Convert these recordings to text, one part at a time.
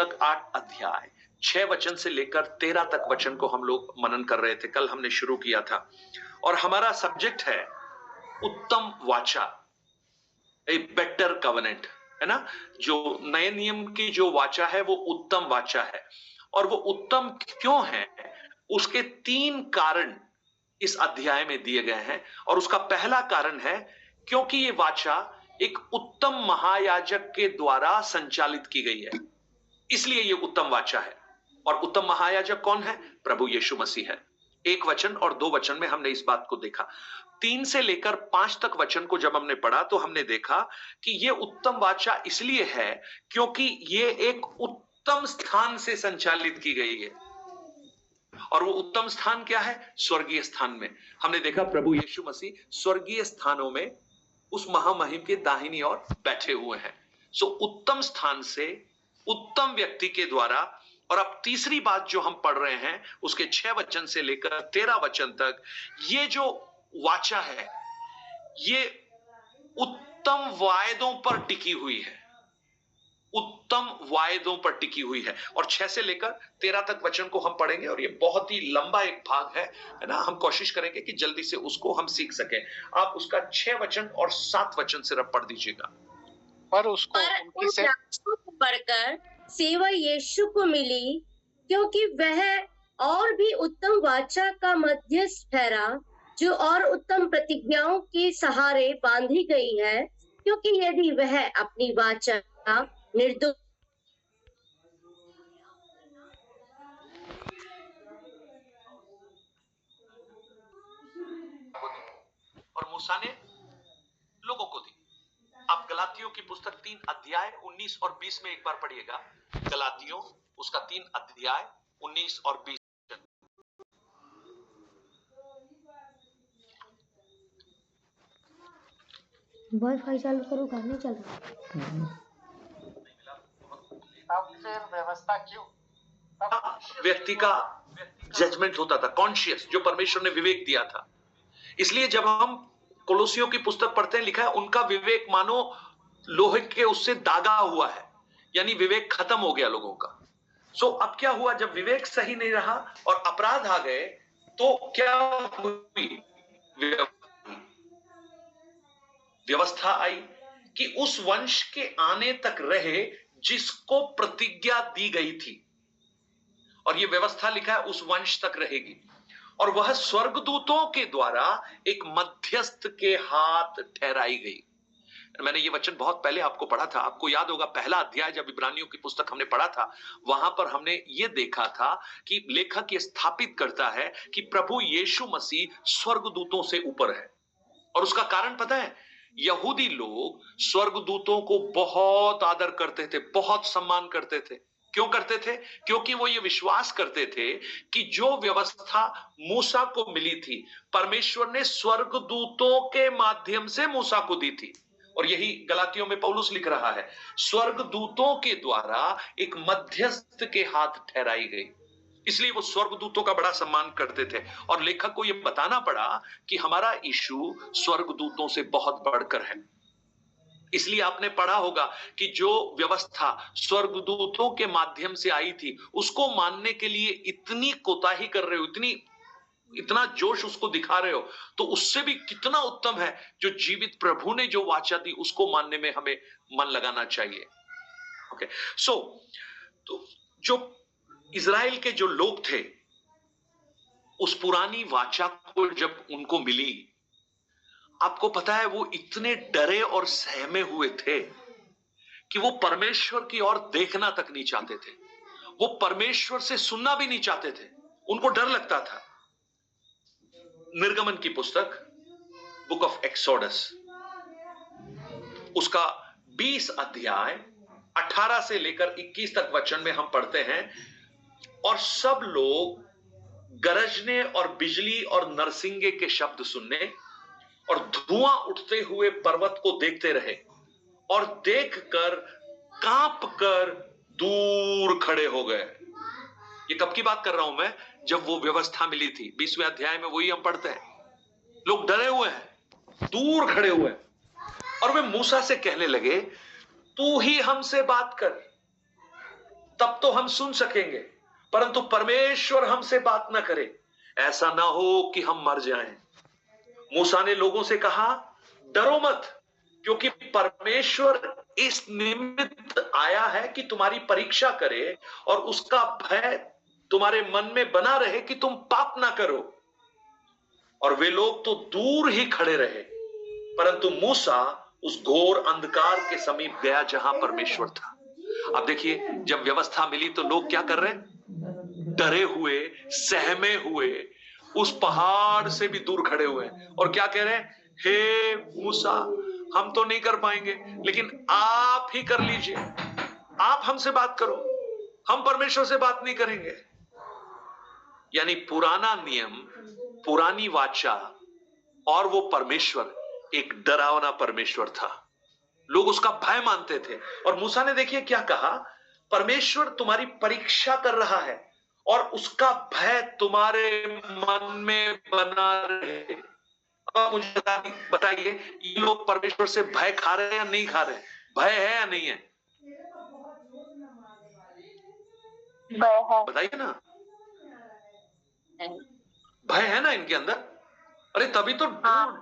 पुस्तक 8 अध्याय 6 वचन से लेकर 13 तक वचन को हम लोग मनन कर रहे थे। कल हमने शुरू किया था और हमारा सब्जेक्ट है उत्तम वाचा, ए बेटर कवेनेंट, है ना। जो नए नियम की जो वाचा है वो उत्तम वाचा है, और वो उत्तम क्यों है उसके 3 कारण इस अध्याय में दिए गए हैं। और उसका पहला कारण है क्योंकि ये वाचा एक उत्तम महायाजक के द्वारा संचालित की गई है, इसलिए ये उत्तम वाचा है। और उत्तम महायाजक कौन है? प्रभु यीशु मसीह है। 1 वचन और 2 वचन में हमने इस बात को देखा। 3 से लेकर 5 तक वचन को जब हमने पढ़ा तो हमने देखा कि ये उत्तम वाचा इसलिए है क्योंकि ये एक उत्तम स्थान से संचालित की गई है। और वो उत्तम स्थान क्या है? स्वर्गीय स्थान में। हमने देखा प्रभु यीशु मसीह स्वर्गीय स्थानों में उस महामहिम के दाहिनी ओर बैठे हुए हैं। सो उत्तम स्थान से उत्तम व्यक्ति के द्वारा। और अब तीसरी बात जो हम पढ़ रहे हैं उसके 6 वचन से लेकर 13 वचन तक, ये जो वाचा है ये उत्तम वायदों पर टिकी हुई है, उत्तम वायदों पर टिकी हुई है। और 6 से लेकर 13 तक वचन को हम पढ़ेंगे और ये बहुत ही लंबा एक भाग है ना। हम कोशिश करेंगे कि जल्दी से उसको हम सीख सकें। आप उसका 6 वचन और 7 वचन सिर्फ पढ़ दीजिएगा। पर उसको उनकी से पढ़कर सेवा यीशु को मिली, क्योंकि वह और भी उत्तम वाचा का मध्यस्थ ठहरा, जो और उत्तम प्रतिज्ञाओं के सहारे बांधी गई है, क्योंकि यदि वह अपनी वाचा निर्दोष और मूसा ने लोगों को दी। आप गलातियों की पुस्तक 3 अध्याय 19 और 20 में एक बार पढ़िएगा। गलातियों उसका 3 अध्याय 19 और 20। वाईफाई चालू करो, काम नहीं चल रहा। अब फिर व्यवस्था क्यों? व्यक्ति का जजमेंट होता था, कॉन्शियस, जो परमेश्वर ने विवेक दिया था। इसलिए जब हम कोलोसियों की पुस्तक पढ़ते हैं, लिखा है उनका विवेक मानो लोहे के उससे दागा हुआ है, यानी विवेक खत्म हो गया लोगों का। सो अब क्या हुआ? जब विवेक सही नहीं रहा और अपराध आ गए तो क्या हुई? व्यवस्था आई कि उस वंश के आने तक रहे जिसको प्रतिज्ञा दी गई थी। और यह व्यवस्था लिखा है उस वंश तक रहेगी, और वह स्वर्गदूतों के द्वारा एक मध्यस्थ के हाथ ठहराई गई। मैंने ये वचन बहुत पहले आपको पढ़ा था। आपको याद होगा पहला अध्याय जब इब्रानियों की पुस्तक हमने पढ़ा था, वहां पर हमने ये देखा था कि लेखक ये स्थापित करता है कि प्रभु यीशु मसीह स्वर्गदूतों से ऊपर है। और उसका कारण पता है? यहूदी लोग स्वर्गदूतों को बहुत आदर करते थे, बहुत सम्मान करते थे। क्यों करते थे? क्योंकि वो ये विश्वास करते थे कि जो व्यवस्था मूसा को मिली थी, परमेश्वर ने स्वर्गदूतों के माध्यम से मूसा को दी थी। और यही गलातियों में पौलुस लिख रहा है, स्वर्गदूतों के द्वारा एक मध्यस्थ के हाथ ठहराई गई। इसलिए वो स्वर्गदूतों का बड़ा सम्मान करते थे। और लेखक को यह बताना पड़ा कि हमारा यीशु स्वर्गदूतों से बहुत बढ़कर है। इसलिए आपने पढ़ा होगा कि जो व्यवस्था स्वर्गदूतों के माध्यम से आई थी, उसको मानने के लिए इतनी कोताही कर रहे हो, इतना जोश उसको दिखा रहे हो, तो उससे भी कितना उत्तम है जो जीवित प्रभु ने जो वाचा दी उसको मानने में हमें मन लगाना चाहिए। ओके, सो तो जो इज़राइल के जो लोग थे, उस पुरानी वाचा को जब उनको मिली, आपको पता है वो इतने डरे और सहमे हुए थे कि वो परमेश्वर की ओर देखना तक नहीं चाहते थे। वो परमेश्वर से सुनना भी नहीं चाहते थे, उनको डर लगता था। निर्गमन की पुस्तक बुक ऑफ एक्सोडस उसका 20 अध्याय 18 से लेकर 21 तक वचन में हम पढ़ते हैं, और सब लोग गरजने और बिजली और नरसिंगे के शब्द सुनने और धुआं उठते हुए पर्वत को देखते रहे, और देखकर कांप कर दूर खड़े हो गए। ये कब की बात कर रहा हूं मैं? जब वो व्यवस्था मिली थी। 20वें अध्याय में वही हम पढ़ते हैं। लोग डरे हुए हैं, दूर खड़े हुए हैं, और वे मूसा से कहने लगे, तू ही हमसे बात कर तब तो हम सुन सकेंगे, परंतु परमेश्वर हमसे बात ना करे, ऐसा ना हो कि हम मर जाएं। मूसा ने लोगों से कहा, डरो मत, क्योंकि परमेश्वर इस निमित्त आया है कि तुम्हारी परीक्षा करे और उसका भय तुम्हारे मन में बना रहे कि तुम पाप ना करो। और वे लोग तो दूर ही खड़े रहे, परंतु मूसा उस घोर अंधकार के समीप गया जहां परमेश्वर था। अब देखिए, जब व्यवस्था मिली तो लोग क्या कर रहे हैं? डरे हुए, सहमे हुए, उस पहाड़ से भी दूर खड़े हुए हैं और क्या कह रहे हैं? हे मूसा, हम तो नहीं कर पाएंगे, लेकिन आप ही कर लीजिए, आप हमसे बात करो, हम परमेश्वर से बात नहीं करेंगे। यानी पुराना नियम, पुरानी वाचा और वो परमेश्वर एक डरावना परमेश्वर था। लोग उसका भय मानते थे। और मूसा ने देखिए क्या कहा, परमेश्वर तुम्हारी परीक्षा कर रहा है और उसका भय तुम्हारे मन में बना रहे। अब मुझे बताइए, ये लोग परमेश्वर से भय खा रहे हैं या नहीं खा रहे हैं? भय है या नहीं है? भय है। बताइए ना, भय है ना इनके अंदर? अरे तभी तो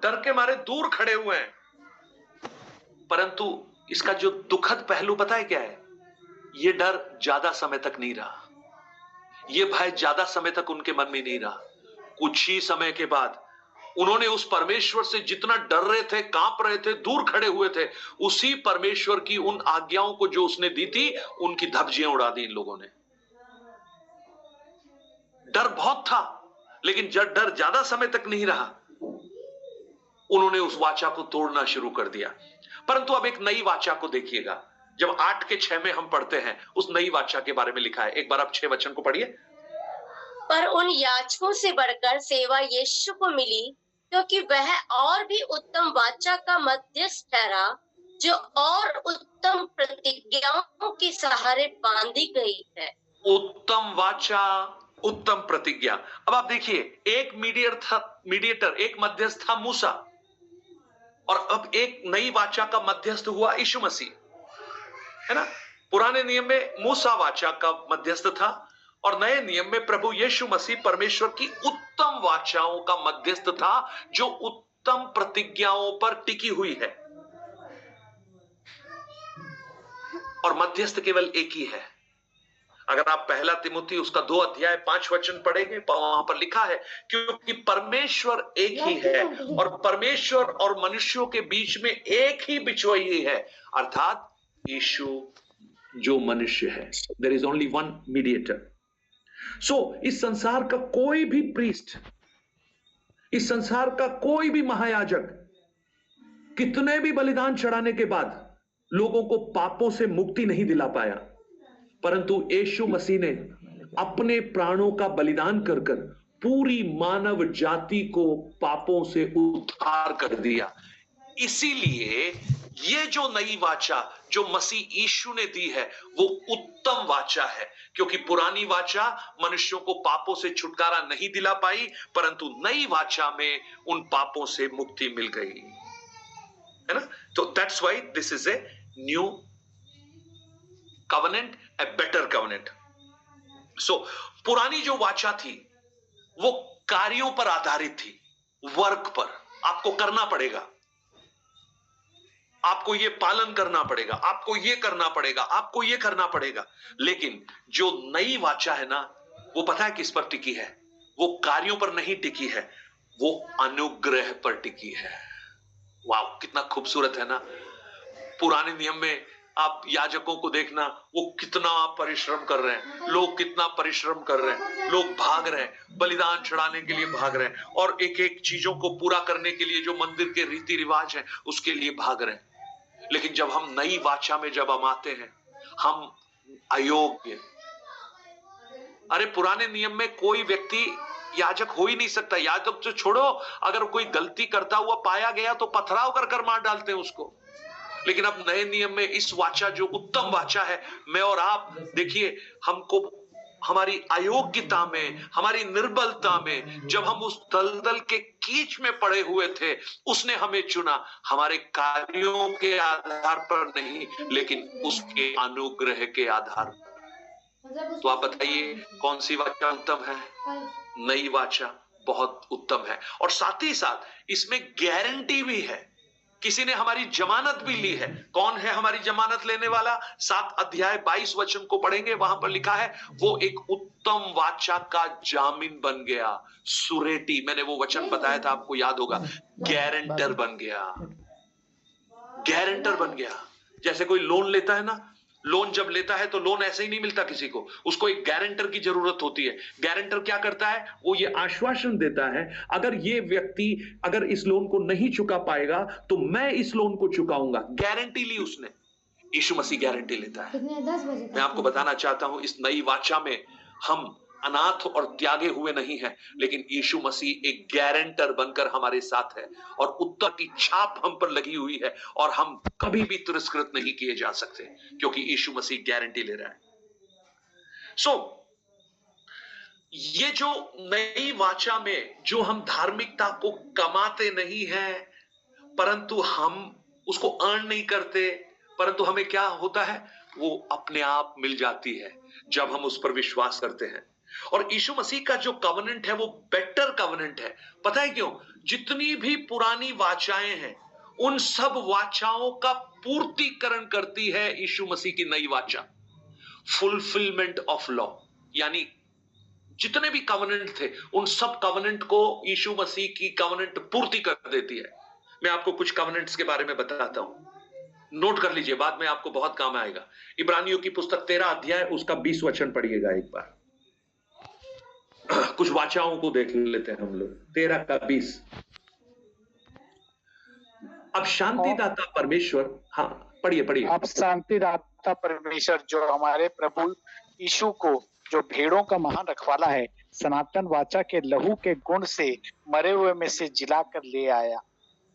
डर के मारे दूर खड़े हुए हैं। परंतु इसका जो दुखद पहलू पता है क्या है? ये डर ज्यादा समय तक नहीं रहा, ये भय ज्यादा समय तक उनके मन में नहीं रहा। कुछ ही समय के बाद उन्होंने उस परमेश्वर से जितना डर रहे थे, कांप रहे थे, दूर खड़े हुए थे, उसी परमेश्वर की उन आज्ञाओं को जो उसने दी थी, उनकी धज्जियां उड़ा दी इन लोगों ने। डर बहुत था, लेकिन जब डर ज्यादा समय तक नहीं रहा, उन्होंने उस वाचा को तोड़ना शुरू कर दिया। परंतु अब एक नई वाचा को देखिएगा, जब 8:6 में हम पढ़ते हैं, उस नई वाचा के बारे में लिखा है। एक बार आप 6 वचन को पढ़िए। पर उन याजकों से बढ़कर सेवा यीशु को मिली, क्योंकि वह और भी उत्तम वाचा का मध्यस्थ ठहरा, जो और उत्तम प्रतिज्ञाओं के सहारे बांधी गई है। उत्तम वाचा, उत्तम प्रतिज्ञा। अब आप देखिए, एक मीडिएटर, एक मध्यस्थ था मूसा, और अब एक नई वाचा का मध्यस्थ हुआ यीशु मसीह, है ना? पुराने नियम में मूसा वाचा का मध्यस्थ था और नए नियम में प्रभु यीशु मसीह परमेश्वर की उत्तम वाचाओं का मध्यस्थ था, जो उत्तम प्रतिज्ञाओं पर टिकी हुई है। और मध्यस्थ केवल एक ही है। अगर आप 1 तिमुथी उसका 2 अध्याय 5 वचन पढ़ेंगे, वहां पर लिखा है, क्योंकि परमेश्वर एक ही है और परमेश्वर और मनुष्यों के बीच में एक ही बिचौलिया है, अर्थात यीशु जो मनुष्य है। There is only one mediator. So इस संसार का कोई भी प्रीस्ट, इस संसार का कोई भी महायाजक कितने भी बलिदान चढ़ाने के बाद लोगों को पापों से मुक्ति नहीं दिला पाया, परंतु यीशु मसीह ने अपने प्राणों का बलिदान कर कर पूरी मानव जाति को पापों से उद्धार कर दिया। इसीलिए ये जो नई वाचा जो मसीह यीशु ने दी है, वो उत्तम वाचा है, क्योंकि पुरानी वाचा मनुष्यों को पापों से छुटकारा नहीं दिला पाई, परंतु नई वाचा में उन पापों से मुक्ति मिल गई, है ना? तो that's why this is a new covenant, a better covenant. So पुरानी जो वाचा थी वो कार्यों पर आधारित थी, वर्क पर। आपको करना पड़ेगा, आपको ये पालन करना पड़ेगा, आपको ये करना पड़ेगा, आपको ये करना पड़ेगा। लेकिन जो नई वाचा है ना, वो पता है किस पर टिकी है? वो कार्यों पर नहीं टिकी है, वो अनुग्रह पर टिकी है। वाह, कितना खूबसूरत है ना। पुराने नियम में आप याजकों को देखना, वो कितना परिश्रम कर रहे हैं, लोग कितना परिश्रम कर रहे हैं, लोग भाग रहे हैं, बलिदान चढ़ाने के लिए भाग रहे हैं, और एक एक चीजों को पूरा करने के लिए जो मंदिर के रीति रिवाज हैं उसके लिए भाग रहे हैं। लेकिन जब हम नई वाचा में जब हम आते हैं, हम अयोग्य। अरे पुराने नियम में कोई व्यक्ति याजक हो ही नहीं सकता। याजक तो छोड़ो, अगर कोई गलती करता हुआ पाया गया तो पथराव कर कर मार डालते हैं उसको। लेकिन अब नए नियम में इस वाचा जो उत्तम वाचा है, मैं और आप देखिए, हमको हमारी अयोग्यता में, हमारी निर्बलता में, जब हम उस दलदल के कीच में पड़े हुए थे, उसने हमें चुना, हमारे कार्यों के आधार पर नहीं, लेकिन उसके अनुग्रह के आधार पर। मतलब तो आप बताइए कौन सी वाचा उत्तम है? नई वाचा बहुत उत्तम है। और साथ ही साथ इसमें गारंटी भी है, किसी ने हमारी जमानत भी ली है। कौन है हमारी जमानत लेने वाला? 7 अध्याय 22 वचन को पढ़ेंगे, वहां पर लिखा है वो एक उत्तम वाचा का जामीन बन गया, सुरेटी, मैंने वो वचन बताया था, आपको याद होगा, गारंटर बन गया, गारंटर बन गया। जैसे कोई लोन लेता है ना, लोन जब लेता है तो लोन ऐसे ही नहीं मिलता किसी को, उसको एक गारंटर की जरूरत होती है। गारंटर क्या करता है? वो ये आश्वासन देता है अगर ये व्यक्ति अगर इस लोन को नहीं चुका पाएगा तो मैं इस लोन को चुकाऊंगा। गारंटी ली उसने, यीशु मसीह गारंटी लेता है। कितने 10 बजे मैं आपको बताना चाहता हूं इस नई वाचा में हम अनाथ और त्यागे हुए नहीं हैं, लेकिन यीशु मसीह एक गारंटर बनकर हमारे साथ है और उत्तर की छाप हम पर लगी हुई है और हम कभी भी तिरस्कृत नहीं किए जा सकते क्योंकि यीशु मसीह गारंटी ले रहा है। ये जो नई वाचा में जो हम धार्मिकता को कमाते नहीं हैं, परंतु हम उसको अर्न नहीं करते, परंतु हमें क्या होता है, वो अपने आप मिल जाती है जब हम उस पर विश्वास करते हैं। और यीशु मसीह का जो कवनेंट है वो बेटर कवनेंट है। पता है क्यों? जितनी भी पुरानी वाचाएं हैं उन सब वाचाओं का पूर्तिकरण करती है यीशु मसीह की नई वाचा, फुलफिलमेंट ऑफ लॉ। यानी जितने भी कवनेंट थे उन सब कवनेंट को यीशु मसीह की कवनेंट पूर्ति कर देती है। मैं आपको कुछ कवनेंट्स के बारे में बताता हूं, नोट कर लीजिए, बाद में आपको बहुत काम आएगा। इब्रानियों की पुस्तक 13 अध्याय उसका 20 वचन पढ़िएगा एक बार। कुछ वाचाओं को देख लेते हैं हम लोग। 13 का 20। अब शांतिदाता परमेश्वर, हाँ पढ़िए पढ़िए। अब शांतिदाता परमेश्वर जो हमारे प्रभु यीशु को, जो भेड़ों का महान रखवाला है, सनातन वाचा के लहू के गुण से मरे हुए में से जिला कर ले आया।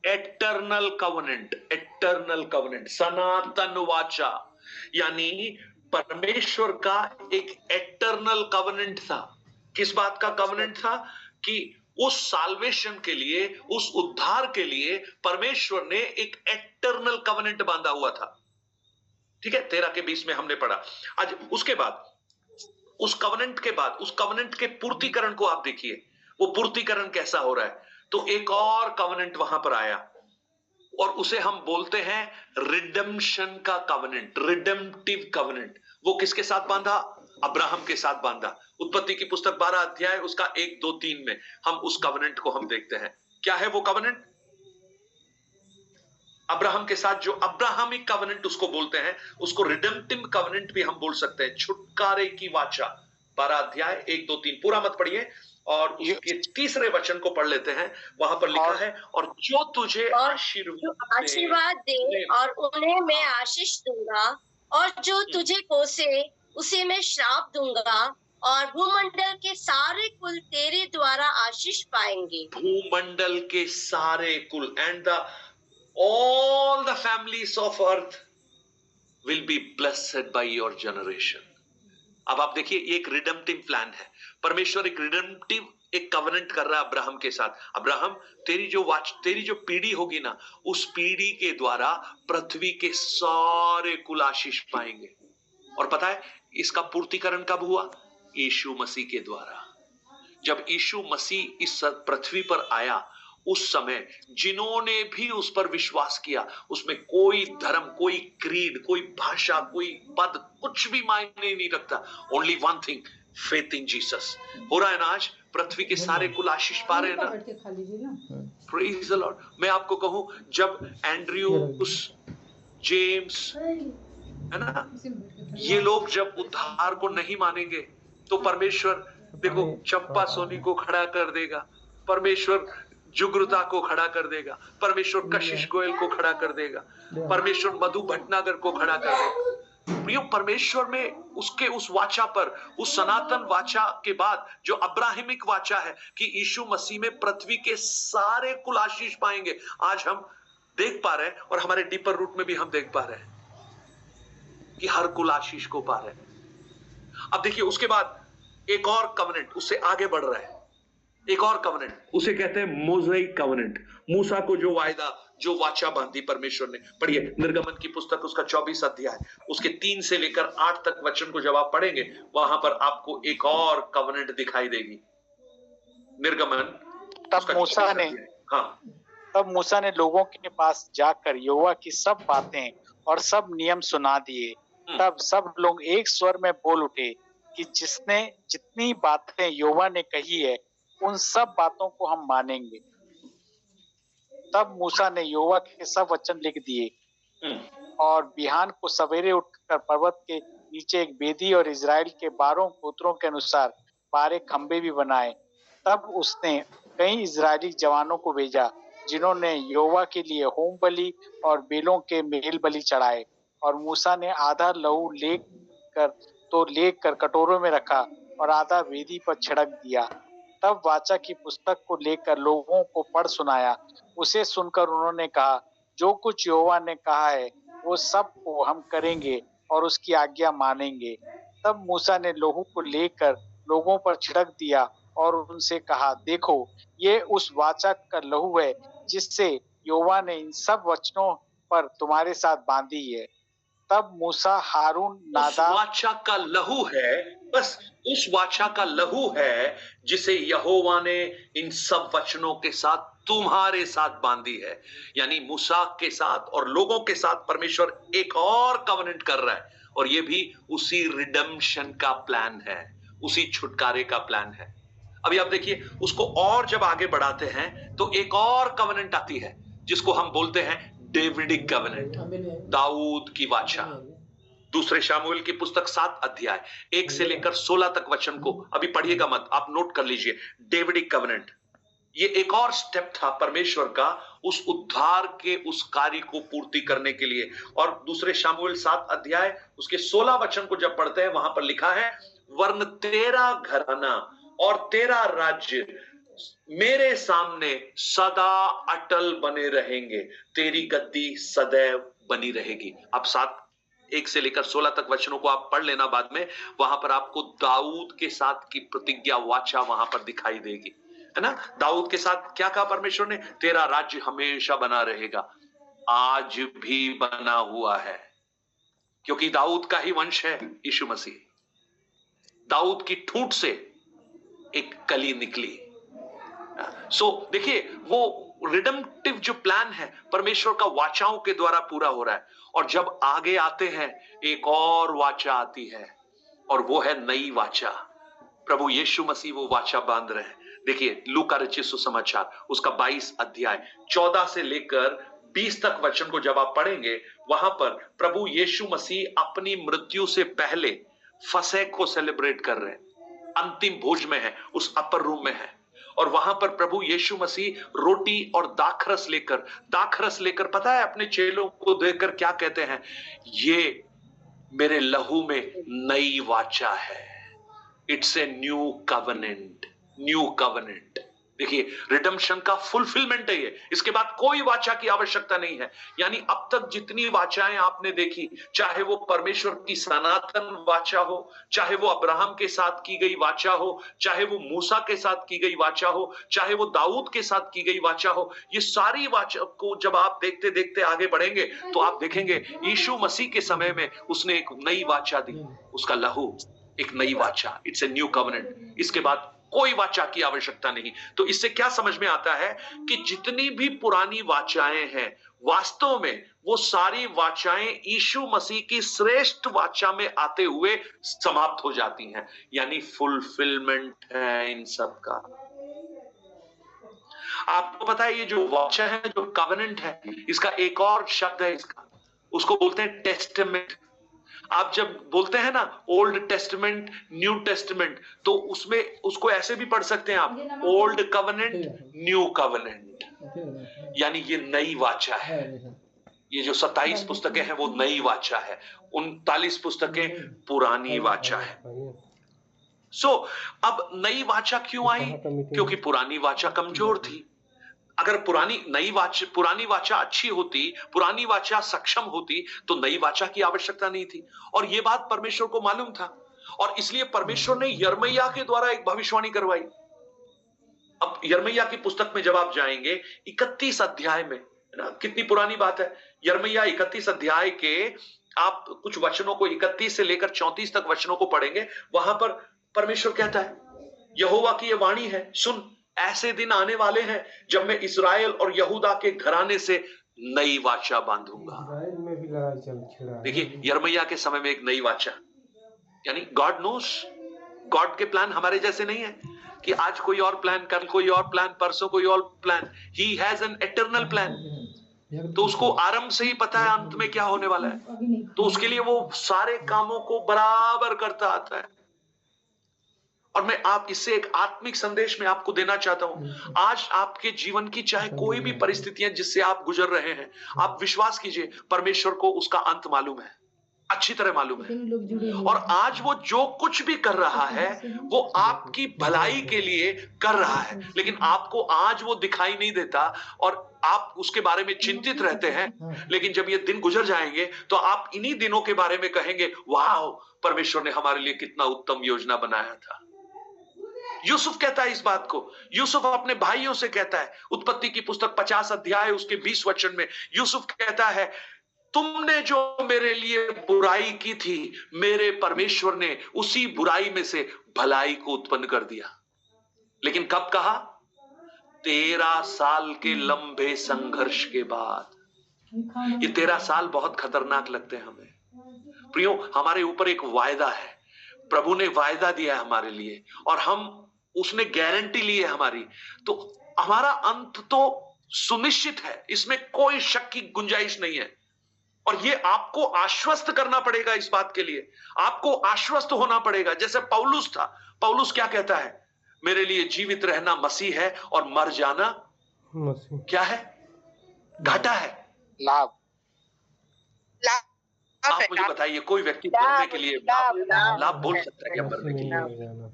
एटर्नल कवनेंट, एटर्नल कवनेंट, सनातन वाचा, यानी परमेश्वर का एक एटर्नल कवनेंट था। किस बात का कवनेंट था? कि उस साल्वेशन के लिए, उस उद्धार के लिए परमेश्वर ने एक एटर्नल कवनेंट बांधा हुआ था। ठीक है, 13 के 20 में हमने पढ़ा। आज उसके बाद, उस कवनेंट के बाद, उस कवनेंट के पूर्तिकरण को आप देखिए, वो पूर्तिकरण कैसा हो रहा है। तो एक और कवनेंट वहां पर आया और उसे हम बोलते हैं रिडेम्पशन का कवनेंट, रिडेम्पटिव कवनेंट। वो किसके साथ बांधा? अब्राहम के साथ बांधा। उत्पत्ति की पुस्तक 12 अध्याय उसका 1, 2, 3 में हम उस कवनेंट को हम देखते हैं। क्या है वो कवनेंट? अब्राहम के साथ जो अब्राहमिक कवनेंट उसको बोलते हैं, उसको रिडेम्पटिव कवनेंट भी हम बोल सकते हैं, छुटकारे की वाचा। 12 अध्याय 1, 2, 3 पूरा मत पढ़िए और उसके तीसरे वचन को पढ़ लेते हैं। वहां पर लिखा है, और जो तुझे आशीर्वाद दे और उन्हें मैं आशीष दूंगा, और जो तुझे कोसे उसे मैं श्राप दूंगा, और भूमंडल के सारे कुल तेरे द्वारा आशीष पाएंगे। भूमंडल के सारे कुल, and all the families of earth will be blessed by your generation। अब आप देखिए, ये एक रिडेम्पटिव प्लान है। परमेश्वर एक रिडेम्पटिव एक कवनेंट कर रहा है अब्राहम के साथ। अब्राहम, तेरी जो पीढ़ी होगी ना, उस पीढ़ी के द्वारा पृथ्वी के सारे कुल आशीष पाएंगे। और पता है इसका पूर्तिकरण कब हुआ? यीशु मसीह के द्वारा। जब यीशु मसीह इस पृथ्वी पर आया, उस समय जिन्होंने भी उस पर विश्वास किया, उसमें कोई धर्म, कोई क्रीड, कोई भाषा, कोई पद, कुछ भी मायने नहीं रखता। Only one thing, faith in Jesus. हो रहा है ना आज? पृथ्वी के सारे कुल आशीष पा रहे हैं ना? Praise the Lord. मैं आपको कहूं, जब एंड्रयूस, जेम्स, है ना, ये लोग जब उद्धार को नहीं मानेंगे तो परमेश्वर देखो चंपा सोनी को खड़ा कर देगा, परमेश्वर जुगृता को खड़ा कर देगा, परमेश्वर कशिश गोयल को खड़ा कर देगा, परमेश्वर मधु भटनागर को खड़ा कर देगा। प्रियो, परमेश्वर में उसके उस वाचा पर, उस सनातन वाचा के बाद जो अब्राहमिक वाचा है कि यीशु मसीह में पृथ्वी के सारे कुल आशीष पाएंगे, आज हम देख पा रहे हैं और हमारे डीपर रूट में भी हम देख पा रहे हैं कि हर कुल आशीष को पा रहे हैं। अब देखिए उसके बाद एक और कवनेंट उससे आगे बढ़ रहा है। एक और कवनेंट, उसे कहते हैं मोज़ेक कवनेंट। मूसा को जो वायदा, जो वाचा बांधी परमेश्वर ने। पढ़िए निर्गमन की पुस्तक उसका 24 अध्याय, उसके 3 से लेकर 8 तक वचन को जब आप पढ़ेंगे, वहां पर आपको एक और कवनेंट दिखाई देगी। निर्गमन तब मूसा ने हाँ, तब मूसा ने लोगों के पास जाकर यहोवा की सब बातें और सब नियम सुना दिए। तब सब लोग एक स्वर में बोल उठे कि जिसने जितनी बातें यहोवा ने कही है उन सब बातों को हम मानेंगे। तब मूसा ने यहोवा के सब वचन लिख दिए और बिहान को सवेरे उठकर पर्वत के नीचे एक वेदी और इजराइल के 12 गोत्रों के अनुसार 12 खंबे भी बनाए। तब उसने कई इजरायली जवानों को भेजा जिन्होंने यहोवा के लिए होम बलि और बेलों के मेल बलि चढ़ाए। और मूसा ने आधा लहू लेकर कटोरों में रखा और आधा वेदी पर छिड़क दिया। तब वाचा की पुस्तक को लेकर लोगों को पढ़ सुनाया। उसे सुनकर उन्होंने कहा, जो कुछ यहोवा ने कहा है वो सब को हम करेंगे और उसकी आज्ञा मानेंगे। तब मूसा ने लहू को लेकर लोगों पर छिड़क दिया और उनसे कहा, देखो ये उस वाचा का लहू है जिससे यहोवा ने इन सब वचनों पर तुम्हारे साथ बांधी है। तब मूसा, हारून, नादाब, उस वाचा का लहू है, बस उस वाचा का लहू है जिसे यहोवा ने इन सब वचनों के साथ तुम्हारे साथ बांधी है। यानी मूसा के साथ और लोगों के साथ परमेश्वर एक और कवनेंट कर रहा है, और ये भी उसी रिडेम्पशन का प्लान है, उसी छुटकारे का प्लान है। अभी आप देखिए, उसको और जब आगे बढ़ाते हैं तो एक और कवनेंट आती है जिसको हम बोलते हैं डेविडिक कवनेंट, दाऊद की वाचा। दूसरे शामुएल की पुस्तक 7 अध्याय 1 से लेकर 16 तक वचन को अभी पढ़िएगा मत, आप नोट कर लीजिए। डेविडिक कवनेंट ये एक और स्टेप था परमेश्वर का उस उद्धार के उस कार्य को पूर्ति करने के लिए। और दूसरे शामुएल 7 अध्याय उसके 16 वचन को जब पढ़ते हैं, वहां पर लिखा है, वरन तेरा घराना और तेरा राज्य मेरे सामने सदा अटल बने रहेंगे, तेरी गद्दी सदैव बनी रहेगी। अब 1 से लेकर 16 तक वचनों को आप पढ़ लेना बाद में, वहां पर आपको दाऊद के साथ की प्रतिज्ञा वाचा वहां पर दिखाई देगी, है ना। दाऊद के साथ क्या कहा परमेश्वर ने? तेरा राज्य हमेशा बना रहेगा, आज भी बना हुआ है, क्योंकि दाऊद का ही वंश है यीशु मसीह। दाऊद की ठूंठ से एक कली निकली। सो देखिए, वो रिडेम्पटिव जो प्लान है परमेश्वर का वाचाओं के द्वारा पूरा हो रहा है। और जब आगे आते हैं एक और वाचा आती है, और वो है नई वाचा। प्रभु यीशु मसीह वो वाचा बांध रहे हैं। देखिए लूका रचित सुसमाचार उसका 22 अध्याय 14 से लेकर 20 तक वचन को जब आप पढ़ेंगे, वहां पर प्रभु यीशु मसीह अपनी मृत्यु से पहले फसह को सेलिब्रेट कर रहे हैं, अंतिम भोज में है, उस अपर रूम में है। और वहां पर प्रभु यीशु मसीह रोटी और दाखरस लेकर पता है अपने चेलों को देखकर क्या कहते हैं? ये मेरे लहू में नई वाचा है, इट्स ए न्यू कवनेंट। देखिए रिडेम्पशन का फुलफिलमेंट है ये, इसके बाद कोई वाचा की आवश्यकता नहीं है। यानी अब तक जितनी वाचाएं आपने देखी, चाहे वो परमेश्वर की सनातन वाचा हो, चाहे वो अब्राहम के साथ की गई वाचा हो, चाहे वो मूसा के साथ की गई वाचा हो, चाहे वो दाऊद के साथ की गई वाचा हो, ये सारी वाचा को जब आप देखते देखते आगे बढ़ेंगे तो आप देखेंगे यीशु मसीह के समय में उसने एक नई वाचा दी, उसका लहू एक नई वाचा, इट्स ए न्यू कवनेंट। इसके बाद कोई वाचा की आवश्यकता नहीं। तो इससे क्या समझ में आता है कि जितनी भी पुरानी वाचाएं हैं, वास्तव में वो सारी वाचाएं यीशु मसीह की श्रेष्ठ वाचा में आते हुए समाप्त हो जाती हैं। यानी फुलफिलमेंट है इन सब का। आपको पता है ये जो वाचा है, जो कवनेंट है, इसका एक और शब्द है, इसका उसको बोलते हैं टेस्टामेंट। आप जब बोलते हैं ना ओल्ड टेस्टामेंट, न्यू टेस्टामेंट, तो उसमें उसको ऐसे भी पढ़ सकते हैं आप, ओल्ड कवनेंट, न्यू कवनेंट। यानी ये नई वाचा है। ये जो 27 पुस्तकें हैं वो नई वाचा है, 39 पुस्तकें पुरानी वाचा है। अब नई वाचा क्यों आई? क्योंकि पुरानी वाचा कमजोर थी। अगर पुरानी वाचा अच्छी होती, पुरानी वाचा सक्षम होती, तो नई वाचा की आवश्यकता नहीं थी। और यह बात परमेश्वर को मालूम था, और इसलिए परमेश्वर ने यिर्मयाह के द्वारा एक भविष्यवाणी करवाई। अब यिर्मयाह की पुस्तक में जब आप जाएंगे 31 अध्याय में, है ना, कितनी पुरानी बात है, यिर्मयाह 31 अध्याय के आप कुछ वचनों को 31 से लेकर 34 तक वचनों को पढ़ेंगे, वहां पर परमेश्वर कहता है, यहोवा की ये वाणी है, सुन, ऐसे दिन आने वाले हैं जब मैं इस्राएल और यहूदा के घराने से नई वाचा बांधूंगा। इस्राएल में भी लड़ाई चल छिड़ा है। देखिए यिर्मयाह के समय में एक नई वाचा, यानी गॉड नोस, गॉड के प्लान हमारे जैसे नहीं है कि आज कोई और प्लान, कल कोई और प्लान, परसों कोई और plan. He has an eternal plan. तो उसको आरंभ से ही पता है अंत में क्या होने वाला है, तो उसके लिए वो सारे कामों को बराबर करता आता है। और मैं आप इससे एक आत्मिक संदेश में आपको देना चाहता हूं, आज आपके जीवन की चाहे कोई भी परिस्थितियां जिससे आप गुजर रहे हैं, आप विश्वास कीजिए परमेश्वर को उसका अंत मालूम है, अच्छी तरह मालूम है। और आज वो जो कुछ भी कर रहा है वो आपकी भलाई के लिए कर रहा है, लेकिन आपको आज वो दिखाई नहीं देता और आप उसके बारे में चिंतित रहते हैं। लेकिन जब ये दिन गुजर जाएंगे तो आप इन्हीं दिनों के बारे में कहेंगे, वाह, परमेश्वर ने हमारे लिए कितना उत्तम योजना बनाया था। यूसुफ कहता है इस बात को, यूसुफ अपने भाइयों से कहता है, उत्पत्ति की पुस्तक 50 अध्याय उसके 20 वचन में यूसुफ कहता है, तुमने जो मेरे लिए बुराई की थी, मेरे परमेश्वर ने उसी बुराई में से भलाई को उत्पन्न कर दिया। लेकिन कब कहा? 13 साल के लंबे संघर्ष के बाद। ये 13 साल बहुत खतरनाक लगते हैं हमें प्रियो। हमारे ऊपर एक वायदा है, प्रभु ने वायदा दिया है हमारे लिए और हम उसने गारंटी ली है हमारी, तो हमारा अंत तो सुनिश्चित है, इसमें कोई शक की गुंजाइश नहीं है। और ये आपको आश्वस्त करना पड़ेगा, इस बात के लिए आपको आश्वस्त होना पड़ेगा। जैसे पौलुस था, पौलुस क्या कहता है? मेरे लिए जीवित रहना मसीह है और मर जाना क्या है? घाटा है, लाभ। आप मुझे बताइए, कोई व्यक्ति मरने के लिए लाभ बोल सकता है क्या? मरने के लिए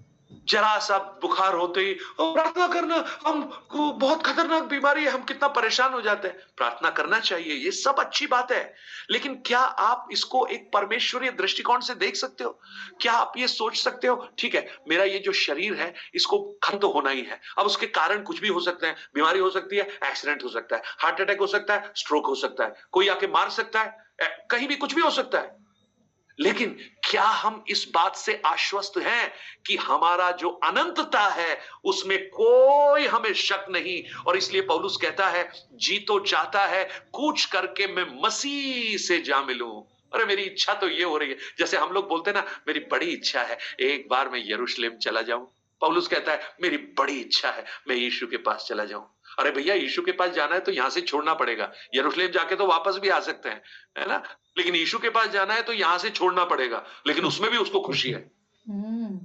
जरा सा बुखार होते ही प्रार्थना करना, हमको बहुत खतरनाक बीमारी है, हम कितना परेशान हो जाते हैं। प्रार्थना करना चाहिए, ये सब अच्छी बात है, लेकिन क्या आप इसको एक परमेश्वरीय दृष्टिकोण से देख सकते हो? क्या आप ये सोच सकते हो, ठीक है, मेरा ये जो शरीर है इसको खत्म तो होना ही है, अब उसके कारण कुछ भी हो सकते हैं, बीमारी हो सकती है, एक्सीडेंट हो सकता है, हार्ट अटैक हो सकता है, स्ट्रोक हो सकता है, कोई आके मार सकता है, कहीं भी कुछ भी हो सकता है। लेकिन क्या हम इस बात से आश्वस्त हैं कि हमारा जो अनंतता है उसमें कोई हमें शक नहीं? और इसलिए पौलुस कहता है, जी तो चाहता है कूच करके मैं मसीह से जा मिलूं। अरे मेरी इच्छा तो ये हो रही है, जैसे हम लोग बोलते हैं ना, मेरी बड़ी इच्छा है एक बार मैं यरूशलेम चला जाऊं। पौलुस कहता है मेरी बड़ी इच्छा है मैं यीशु के पास चला जाऊं। अरे भैया, यीशु के पास जाना है तो यहां से छोड़ना पड़ेगा। यरूशलेम जाके तो वापस भी आ सकते हैं, है ना, लेकिन यीशु के पास जाना है तो यहां से छोड़ना पड़ेगा। लेकिन उसमें भी उसको खुशी है।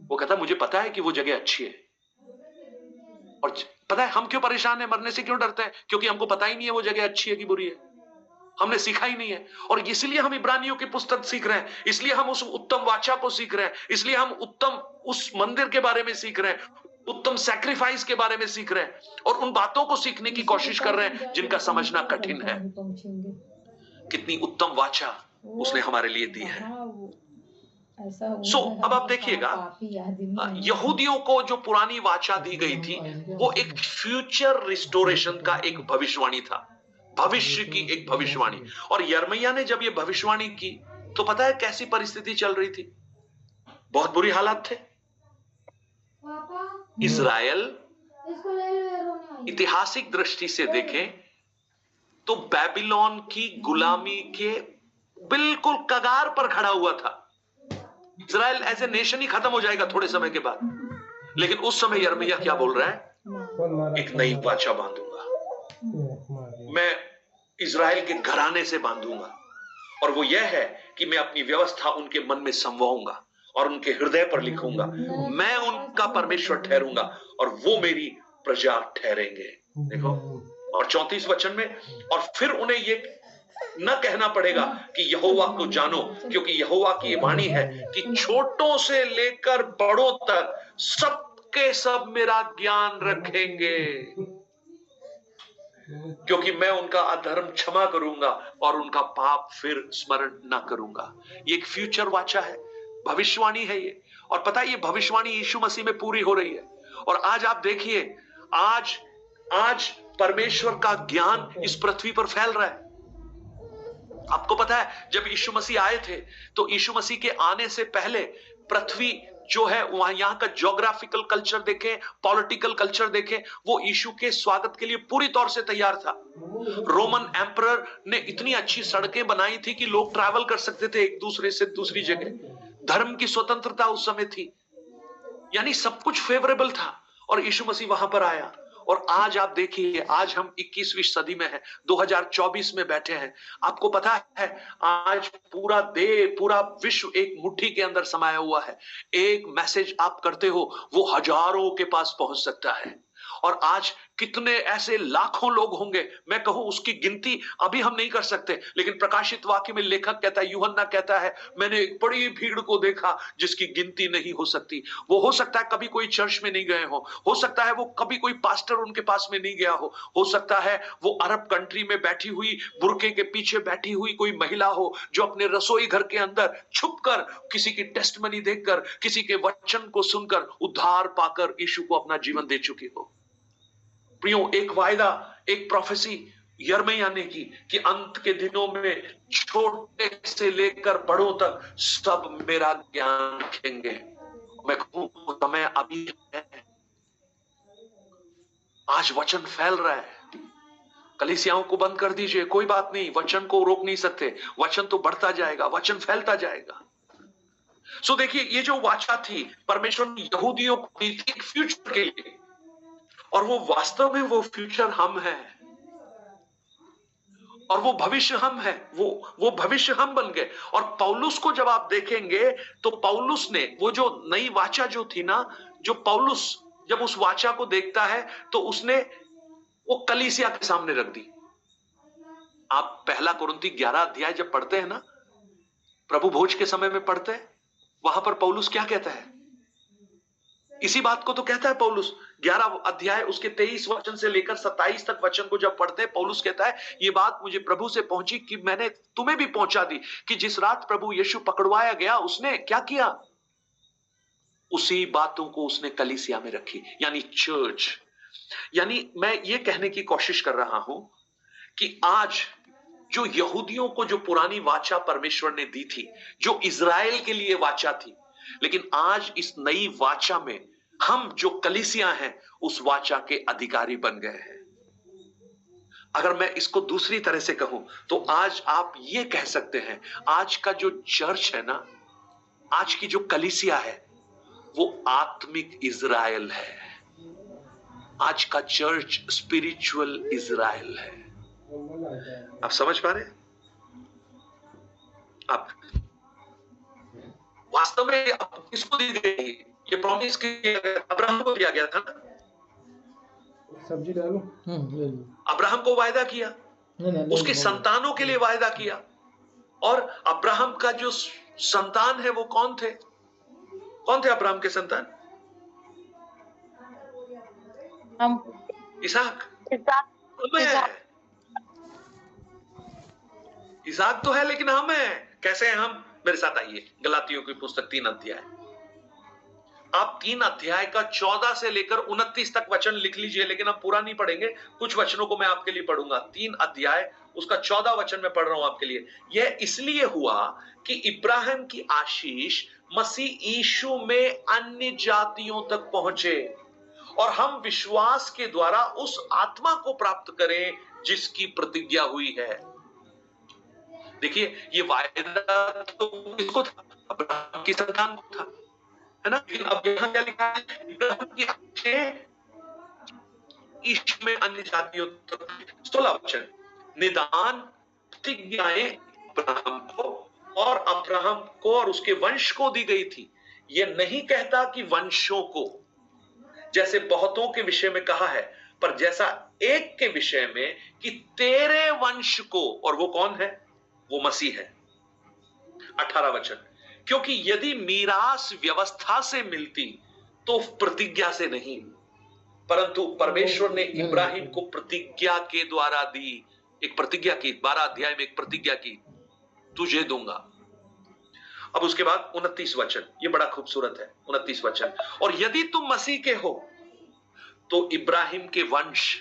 वो कहता मुझे पता है कि वो जगह अच्छी है। और पता है हम क्यों परेशान है, मरने से क्यों डरते हैं? क्योंकि हमको पता ही नहीं है वो जगह अच्छी है कि बुरी है, हमने सीखा ही नहीं है। और इसलिए हम इब्रानियों की पुस्तक सीख रहे हैं, इसलिए हम उस उत्तम वाचा को सीख रहे हैं, इसलिए हम उत्तम उस मंदिर के बारे में सीख रहे हैं, उत्तम सैक्रिफाइस के बारे में सीख रहे हैं, और उन बातों को सीखने की कोशिश कर रहे हैं जिनका समझना कठिन है। कितनी उत्तम वाचा उसने हमारे लिए दी है। अब आप देखिएगा, यहूदियों को जो पुरानी वाचा दी गई थी वो एक फ्यूचर रिस्टोरेशन का एक भविष्यवाणी था, भविष्य की एक भविष्यवाणी। और यिर्मयाह ने जब ये भविष्यवाणी की तो पता है कैसी परिस्थिति चल रही थी? बहुत बुरी हालात थे। इजराइल ऐतिहासिक दृष्टि से देखें तो बेबीलोन की गुलामी के बिल्कुल कगार पर खड़ा हुआ था। इजराइल एज ए नेशन ही खत्म हो जाएगा थोड़े समय के बाद। लेकिन उस समय यिर्मयाह क्या बोल रहा है? एक नई वाचा बांधूंगा, मैं इजराइल के घराने से बांधूंगा, और वो यह है कि मैं अपनी व्यवस्था उनके मन में समवाऊंगा और उनके हृदय पर लिखूंगा। मैं उनका परमेश्वर ठहरूंगा और वो मेरी प्रजा ठहरेंगे। देखो, और 34 वचन में, और फिर उन्हें ये न कहना पड़ेगा कि यहोवा को जानो, क्योंकि यहोवा की ये वाणी है कि छोटों से लेकर बड़ों तक सबके सब मेरा ज्ञान रखेंगे, क्योंकि मैं उनका अधर्म क्षमा करूंगा और उनका पाप फिर स्मरण न करूंगा। ये एक फ्यूचर वाचा है, भविष्यवाणी है ये। और पता है ये भविष्यवाणी यीशु मसीह में पूरी हो रही है। और आज आप देखिए, आज आज परमेश्वर का ज्ञान इस पृथ्वी पर फैल रहा है। आपको पता है जब यीशु मसीह आए थे तो यीशु मसीह के आने से पहले पृथ्वी जो है वहां यहां का ज्योग्राफिकल कल्चर देखें, पॉलिटिकल कल्चर देखें, वो यीशु के स्वागत के लिए पूरी तौर से तैयार था। रोमन एम्परर ने इतनी अच्छी सड़कें बनाई थी कि लोग ट्रैवल कर सकते थे एक दूसरे से दूसरी जगह। धर्म की स्वतंत्रता उस समय थी, यानी सब कुछ फेवरेबल था और यीशु मसीह वहां पर आया। और आज आप देखिए, आज हम 21वीं सदी में हैं, 2024 में बैठे हैं। आपको पता है आज पूरा विश्व एक मुट्ठी के अंदर समाया हुआ है। एक मैसेज आप करते हो वो हजारों के पास पहुंच सकता है। और आज कितने ऐसे लाखों लोग होंगे, मैं कहूं उसकी गिनती अभी हम नहीं कर सकते, लेकिन प्रकाशित वाक्य में लेखक कहता है, यूहन्ना कहता है, मैंने एक बड़ी भीड़ को देखा जिसकी गिनती नहीं हो सकती। वो हो सकता है कभी कोई चर्च में नहीं गए हो सकता है वो कभी कोई पास्टर उनके पास में नहीं गया हो सकता है वो अरब कंट्री में बैठी हुई, बुरके के पीछे बैठी हुई कोई महिला हो जो अपने रसोई घर के अंदर छुपकर किसी की टेस्टमनी देखकर, किसी के वचन को सुनकर उद्धार पाकर यीशु को अपना जीवन दे चुकी हो। प्रियो, एक वायदा, एक प्रोफेसी यिर्मयाह ने की कि अंत के दिनों में छोटे से लेकर बड़ों तक सब मेरा ज्ञान रखेंगे। मैं कहूं समय अभी है। आज वचन फैल रहा है। कलीसियाओं को बंद कर दीजिए, कोई बात नहीं, वचन को रोक नहीं सकते। वचन तो बढ़ता जाएगा, वचन फैलता जाएगा। सो देखिए, ये जो वाचा थी परमेश्वर ने यहूदियों को दी थी एक फ्यूचर के लिए, और वो वास्तव में वो फ्यूचर हम हैं और वो भविष्य हम हैं। वो भविष्य हम बन गए। और पौलुस को जब आप देखेंगे तो पौलुस ने वो जो नई वाचा जो थी ना, जो पौलुस जब उस वाचा को देखता है तो उसने वो कलीसिया के सामने रख दी। आप पहला कुरिन्थी 11 अध्याय जब पढ़ते हैं ना, प्रभु भोज के समय में पढ़ते हैं, वहां पर पौलुस क्या कहता है? इसी बात को तो कहता है पौलुस। 11 अध्याय उसके 23 वचन से लेकर 27 तक वचन को जब पढ़ते हैं, पौलुस कहता है, ये बात मुझे प्रभु से पहुंची कि मैंने तुम्हें भी पहुंचा दी कि जिस रात प्रभु यीशु पकड़वाया गया उसने क्या किया? उसी बातों को उसने कलीसिया में रखी, यानी चर्च। यानी मैं ये कहने की कोशिश कर रहा हूं कि आज जो यहूदियों को जो पुरानी वाचा परमेश्वर ने दी थी, जो इजराइल के लिए वाचा थी, लेकिन आज इस नई वाचा में हम जो कलीसिया हैं उस वाचा के अधिकारी बन गए हैं। अगर मैं इसको दूसरी तरह से कहूं तो आज आप ये कह सकते हैं, आज का जो चर्च है ना, आज की जो कलीसिया है वो आत्मिक इजराइल है। आज का चर्च स्पिरिचुअल इजराइल है। आप समझ पा रहे हैं? आप वास्तव में किसको दी गई ये प्रॉमिस? अब्राहम को दिया गया था ना। सब्जी डालो। अब्राहम को वायदा किया, उसके संतानों के लिए वायदा किया। और अब्राहम का जो संतान है वो कौन थे? कौन थे अब्राहम के संतान? इसहाक। इसहाक तो है, लेकिन हम हैं। कैसे हैं हम? मेरे साथ आइए, गलातियों की पुस्तक 3 अध्याय। आप 3 अध्याय का 14 से लेकर 29 तक वचन लिख लीजिए, लेकिन हम पूरा नहीं पढ़ेंगे, कुछ वचनों को मैं आपके लिए पढ़ूंगा। 3 अध्याय उसका 14 वचन में पढ़ रहा हूं आपके लिए। यह इसलिए हुआ कि इब्राहिम की आशीष मसीह यीशु में अन्य जातियों तक पहुंचे और हम विश्वास के द्वारा उस आत्मा को प्राप्त करें जिसकी प्रतिज्ञा हुई है। देखिए, ये वायदा तो किसको था? अब्राहम की संतान को था, है ना? लेकिन अब यहां क्या लिखा है? इब्राहिम की आशीष यीशु में अन्य जातियों तक। 16 वचन, निदान प्रतिज्ञाएं अब्राहम को और उसके वंश को दी गई थी। यह नहीं कहता कि वंशों को, जैसे बहुतों के विषय में कहा है, पर जैसा एक के विषय में कि तेरे वंश को। और वो कौन है? वो मसीह है। 18 वचन, क्योंकि यदि मीरास व्यवस्था से मिलती तो प्रतिज्ञा से नहीं, परंतु परमेश्वर ने इब्राहिम को प्रतिज्ञा के द्वारा दी। एक प्रतिज्ञा की, 12 अध्याय में एक प्रतिज्ञा की, तुझे दूंगा। अब उसके बाद 29 वचन, ये बड़ा खूबसूरत है। 29 वचन, और यदि तुम मसीह के हो तो इब्राहिम के वंश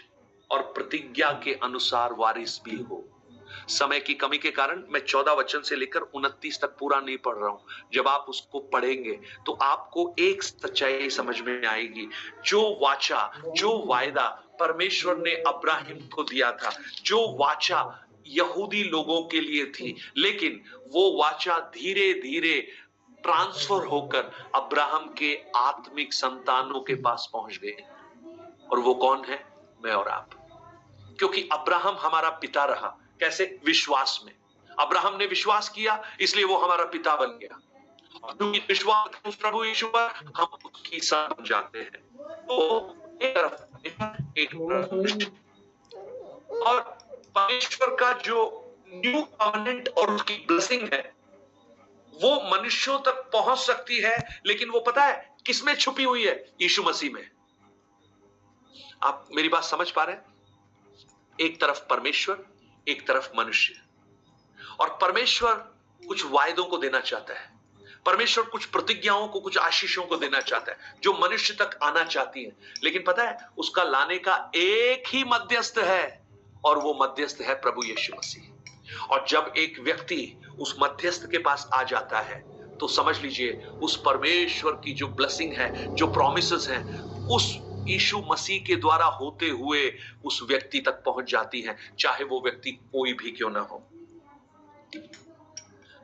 और प्रतिज्ञा के अनुसार वारिस भी हो। समय की कमी के कारण मैं 14 वचन से लेकर 29 तक पूरा नहीं पढ़ रहा हूं। जब आप उसको पढ़ेंगे तो आपको एक सच्चाई समझ में आएगी। जो वाचा, जो वायदा परमेश्वर ने अब्राहिम को दिया था, जो वाचा यहूदी लोगों के लिए थी, लेकिन वो वाचा धीरे धीरे ट्रांसफर होकर अब्राहम के आत्मिक संतानों के पास पहुंच गए। और वो कौन है? मैं और आप। क्योंकि अब्राहम हमारा पिता रहा। कैसे? विश्वास में। अब्राहम ने विश्वास किया, इसलिए वो हमारा पिता बन गया। और क्योंकि विश्वास उस प्रभु यीशु पर, हम उसकी सन बन जाते हैं। तो एक और परमेश्वर का जो न्यू कॉवेनेंट और उसकी ब्लेसिंग है, वो मनुष्यों तक पहुंच सकती है, लेकिन वो पता है किसमें छुपी हुई है? यीशु मसीह में। आप मेरी बात समझ पा रहे हैं? एक तरफ परमेश्वर, एक तरफ मनुष्य। और परमेश्वर कुछ वायदों को देना चाहता है, परमेश्वर कुछ प्रतिज्ञाओं को, कुछ आशीषों को देना चाहता है जो मनुष्य तक आना चाहती है। लेकिन पता है उसका लाने का एक ही मध्यस्थ है, और वो मध्यस्थ है प्रभु यीशु मसीह। और जब एक व्यक्ति उस मध्यस्थ के पास आ जाता है तो समझ लीजिए उस परमेश्वर की जो ब्लेसिंग है, जो प्रॉमिसेस हैं, उस यीशु मसीह के द्वारा होते हुए उस व्यक्ति तक पहुंच जाती है, चाहे वो व्यक्ति कोई भी क्यों ना हो।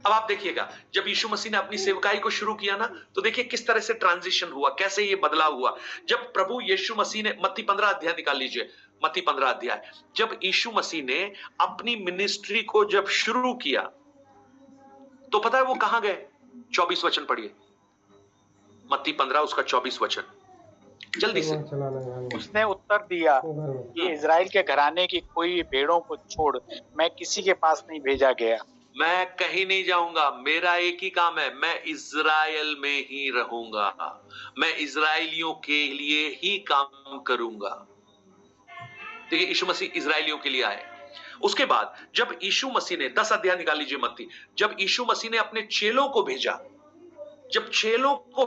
अब आप देखिएगा, जब यीशु मसीह ने अपनी सेवकाई को शुरू किया ना, तो देखिए किस तरह से ट्रांजिशन हुआ, कैसे ये बदलाव हुआ। जब प्रभु यीशु मसीह ने, मत्ती 15 अध्याय निकाल लीजिए, मत्ती 15 अध्याय, जब यीशु मसीह ने अपनी मिनिस्ट्री को जब शुरू किया तो पता है वो कहां गए? 24 वचन पढ़िए, मत्ती 15 उसका 24 वचन, जल्दी से। उसने उत्तर दिया कि इजराइल के घराने की कोई भेड़ों को छोड़ मैं किसी के पास नहीं भेजा गया। मैं कहीं नहीं जाऊंगा, मेरा एक ही काम है, मैं इजराइल में ही रहूंगा, मैं इजराइलियों के लिए ही काम करूंगा। देखिए यीशु मसीह इजराइलियों के लिए आए। उसके बाद जब यीशु मसीह ने 10 अध्याय निकाल लीजिए मत्ती, जब यीशु मसीह ने अपने चेलों को भेजा, जब चेलों को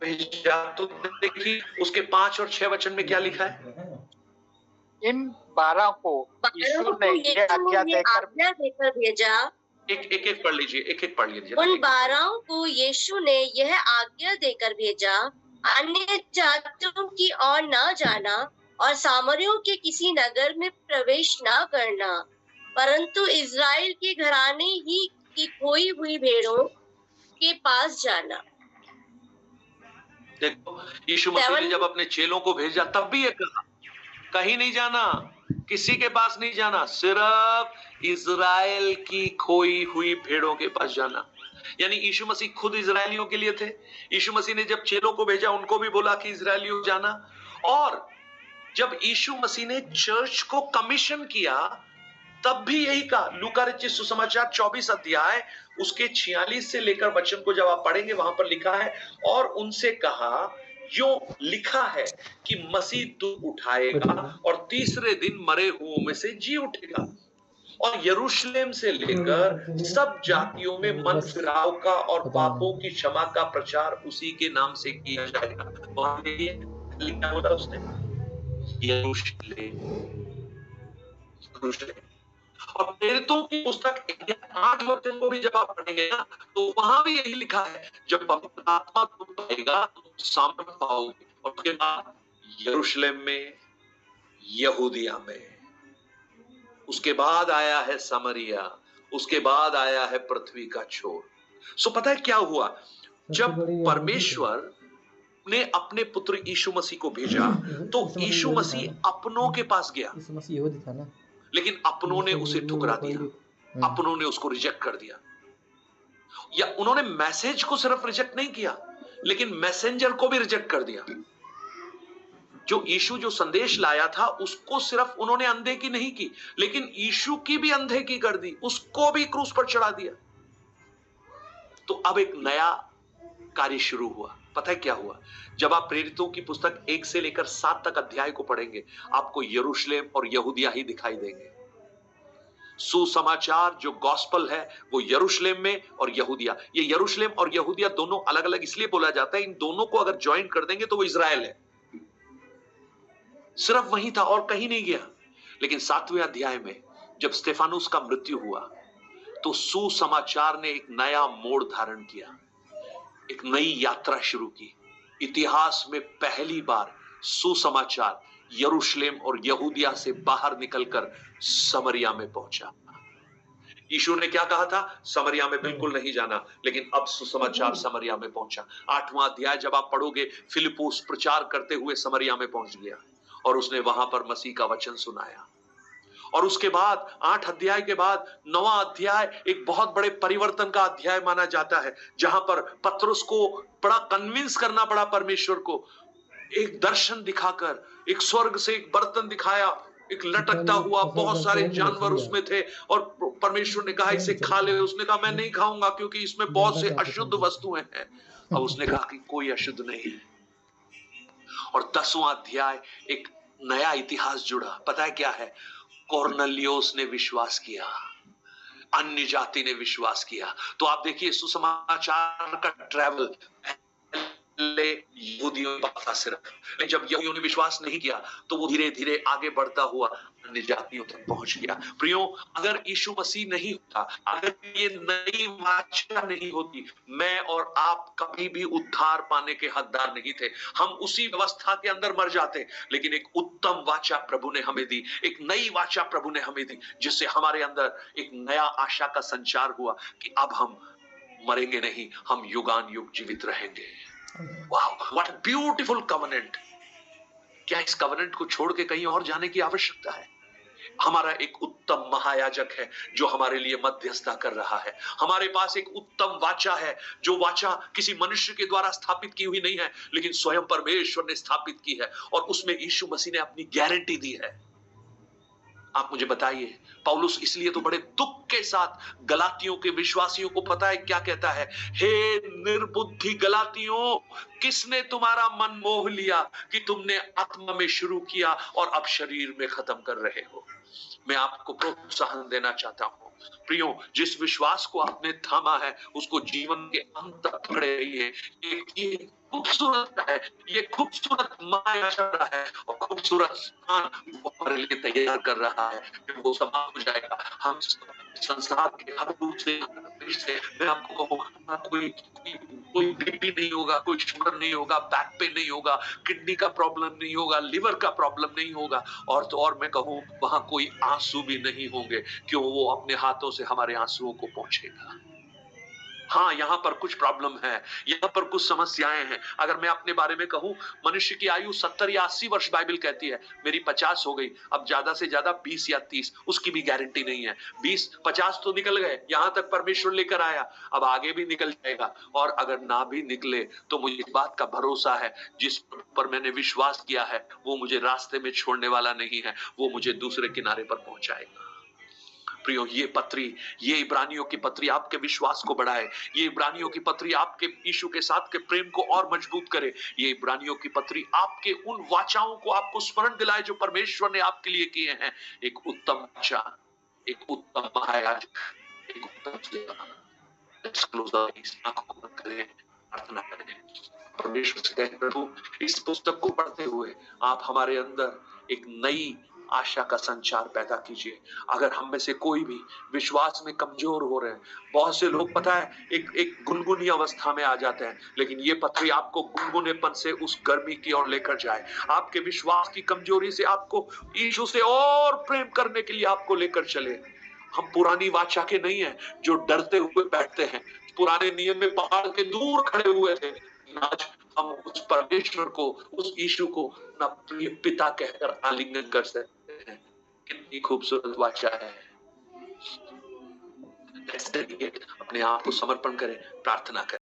भेजा तो देखिए उसके 5 और 6 वचन में क्या लिखा है? इन 12 को यीशु ने यह आज्ञा देकर भेजा। एक पढ़ लीजिए, एक पढ़ लीजिए। उन 12 को यीशु ने यह आज्ञा देकर भेजा, अन्य जातियों की ओर न जाना और सामरियों के किसी नगर में प्रवेश न करना, परंतु इजराइल के घराने ही की खोई हुई भेड़ों के पास जाना। देखो यीशु मसीह ने जब अपने चेलों को भेजा तब भी ये कहा, कहीं नहीं जाना, किसी के पास नहीं जाना, सिर्फ इजराइल की खोई हुई भेड़ों के पास जाना। यानी यीशु मसीह खुद इजरायलियों के लिए थे। यीशु मसीह ने जब चेलों को भेजा उनको भी बोला कि इजरायलियों जाना। और जब यीशु मसीह ने चर्च को कमीशन किया तब भी यही कहा। लूका रचित सुसमाचार 24 अध्याय उसके 46 से लेकर वचन को जब आप पढ़ेंगे वहां पर लिखा है, और उनसे कहा जो लिखा है कि मसीह दुख उठाएगा और तीसरे दिन मरे हुओं में से जी उठेगा, और यरूशलेम से लेकर सब जातियों में मन फिराव का और पापों की क्षमा का प्रचार उसी के नाम से किया जाएगा। वहां लिखा होता उसने यरूशलेम। और प्रेरितों की पुस्तक 8 वचन को भी जब आप पढ़ेंगे ना तो वहां भी यही लिखा है, जब पवित्र आत्मा तुम आएगा तो सामर्थ पाओगे। और उसके बाद यरूशलेम में, यहूदिया में, उसके बाद आया है समरिया, उसके बाद आया है पृथ्वी का छोर। सो पता है क्या हुआ? जब परमेश्वर ने अपने पुत्र यीशु मसीह को भेजा तो यीशु मसीह अपनों के पास गया, लेकिन अपनों ने उसे ठुकरा दिया, अपनों ने उसको रिजेक्ट कर दिया। या उन्होंने मैसेज को सिर्फ रिजेक्ट नहीं किया, लेकिन मैसेंजर को भी रिजेक्ट कर दिया। जो यीशु जो संदेश लाया था उसको सिर्फ उन्होंने अंधे की नहीं की, लेकिन यीशु की भी अंधे की कर दी, उसको भी क्रूस पर चढ़ा दिया। तो अब एक नया कार्य शुरू हुआ। पता है क्या हुआ? जब आप प्रेरितों की पुस्तक 1 से लेकर 7 तक अध्याय को पढ़ेंगे आपको यरूशलेम और यहूदिया ही दिखाई देंगे। सुसमाचार जो गॉस्पल है वो यरूशलेम में और यहूदिया। ये यरूशलेम और यहूदिया दोनों अलग अलग इसलिए बोला जाता है, इन दोनों को अगर ज्वाइन कर देंगे तो वो इजराइल है। सिर्फ वहीं था और कहीं नहीं गया। लेकिन 7वें अध्याय में जब स्तेफानुस का मृत्यु हुआ तो सुसमाचार ने एक नया मोड़ धारण किया, एक नई यात्रा शुरू की। इतिहास में पहली बार सुसमाचार यरूशलेम और यहूदिया से बाहर निकलकर समरिया में पहुंचा। यीशु ने क्या कहा था? समरिया में बिल्कुल नहीं जाना, लेकिन अब सुसमाचार समरिया में पहुंचा। 8वां अध्याय जब आप पढ़ोगे, फिलिप्पुस प्रचार करते हुए समरिया में पहुंच गया और उसने वहां पर मसीह का वचन सुनाया। और उसके बाद 8 अध्याय के बाद 9वां अध्याय एक बहुत बड़े परिवर्तन का अध्याय माना जाता है, जहां पर पतरस को बड़ा कन्विंस करना पड़ा परमेश्वर को। एक दर्शन दिखाकर, एक स्वर्ग से एक बर्तन दिखाया, एक लटकता हुआ, बहुत सारे जानवर उसमें थे और परमेश्वर ने कहा इसे खा ले। उसने कहा मैं नहीं खाऊंगा क्योंकि इसमें बहुत से अशुद्ध वस्तुएं हैं। और उसने कहा कि कोई अशुद्ध नहीं है। और 10वां अध्याय एक नया इतिहास जुड़ा। पता है क्या है? कोर्नेलियुस ने विश्वास किया, अन्य जाति ने विश्वास किया। तो आप देखिए सुसमाचार का ट्रैवल यहूदियों के पास सिर्फ, लेकिन जब यहूदियों ने विश्वास नहीं किया तो वो धीरे धीरे आगे बढ़ता हुआ अन्य जातियों तक पहुंच गया। प्रियो, अगर यीशु मसीह नहीं होता, अगर ये नई वाचा नहीं होती, मैं और आप कभी भी उद्धार पाने के हकदार नहीं थे। हम उसी व्यवस्था के अंदर मर जाते। लेकिन एक उत्तम वाचा प्रभु ने हमें दी, एक नई वाचा प्रभु ने हमें दी, जिससे हमारे अंदर एक नया आशा का संचार हुआ कि अब हम मरेंगे नहीं, हम युगान युग जीवित रहेंगे। Wow, what a beautiful covenant. क्या इस कवनेंट को छोड़ के कहीं और जाने की आवश्यकता है? हमारा एक उत्तम महायाजक है जो हमारे लिए मध्यस्थता कर रहा है। हमारे पास एक उत्तम वाचा है, जो वाचा किसी मनुष्य के द्वारा स्थापित की हुई नहीं है, लेकिन स्वयं परमेश्वर ने स्थापित की है। और उसमें यीशु मसीह ने अपनी गारंटी दी है। आप मुझे बताइए, पौलुस इसलिए तो बड़े दुख के साथ गलातियों के विश्वासियों को पता है क्या कहता है? हे निर्बुद्धि गलातियों, किसने तुम्हारा मन मोह लिया कि तुमने आत्मा में शुरू किया और अब शरीर में खत्म कर रहे हो। मैं आपको प्रोत्साहन देना चाहता हूं, प्रियो, जिस विश्वास को आपने थामा है उसको जीवन के अंत तक पकड़े रहिए। ये खूबसूरत है, ये खूबसूरत माया है और खूबसूरत स्थान वो हमारे लिए तैयार कर रहा है। जब वो समाप्त हो जाएगा, हम संसार के हर रूप से मैं आपको कहूँ, कोई बीपी नहीं होगा, कोई शुगर नहीं होगा, बैक पेन नहीं होगा, किडनी का प्रॉब्लम नहीं होगा, लिवर का प्रॉब्लम नहीं होगा। और तो और मैं कहूँ, वहां कोई आंसू भी नहीं होंगे, क्यों? वो अपने हाथों से हमारे आंसुओं को पोंछेगा। हाँ, यहाँ पर कुछ प्रॉब्लम है, यहाँ पर कुछ समस्याएं हैं। अगर मैं अपने बारे में कहूँ, मनुष्य की आयु 70 या 80 वर्ष बाइबल कहती है। मेरी 50 हो गई, अब ज्यादा से ज्यादा 20 या 30, उसकी भी गारंटी नहीं है। 20-50 तो निकल गए, यहाँ तक परमेश्वर लेकर आया, अब आगे भी निकल जाएगा। और अगर ना भी निकले तो मुझे इस बात का भरोसा है, जिस पर मैंने विश्वास किया है वो मुझे रास्ते में छोड़ने वाला नहीं है, वो मुझे दूसरे किनारे पर पहुंचाएगा। प्रियो, ये पत्री, ये इब्रानियों की पत्री आपके विश्वास को बढ़ाए। ये इब्रानियों की पत्री आपके यीशु के साथ के प्रेम को और मजबूत करे। ये इब्रानियों की पत्री आपके उन वाचाओं को आपको स्मरण दिलाए जो परमेश्वर ने आपके लिए किए हैं। एक उत्तम वाचा, एक उत्तम महायाजक, एक उत्तम सेवा। लेट्स क्लोज आवर आईज, आंखों को बंद करें, प्रार्थना करें। परमेश्वर से कहें, प्रभु, इस पुस्तक को पढ़ते हुए आप हमारे अंदर एक नई आशा का संचार पैदा कीजिए। अगर हम में से कोई भी विश्वास में कमजोर हो रहे हैं, बहुत से लोग पता है एक गुनगुनी अवस्था में आ जाते हैं, लेकिन ये पत्री आपको गुनगुनेपन से उस गर्मी की ओर लेकर जाए। आपके विश्वास की कमजोरी से आपको यीशु से और प्रेम करने के लिए आपको लेकर चले। हम पुरानी वाचा के नहीं है जो डरते हुए बैठते हैं, पुराने नियम में पहाड़ के दूर खड़े हुए थे। आज हम उस परमेश्वर को, उस यीशु को अपना प्रिय पिता कहकर आलिंगन कर सकते हैं। कितनी खूबसूरत वाचा है। अपने आप को समर्पण करें, प्रार्थना करें।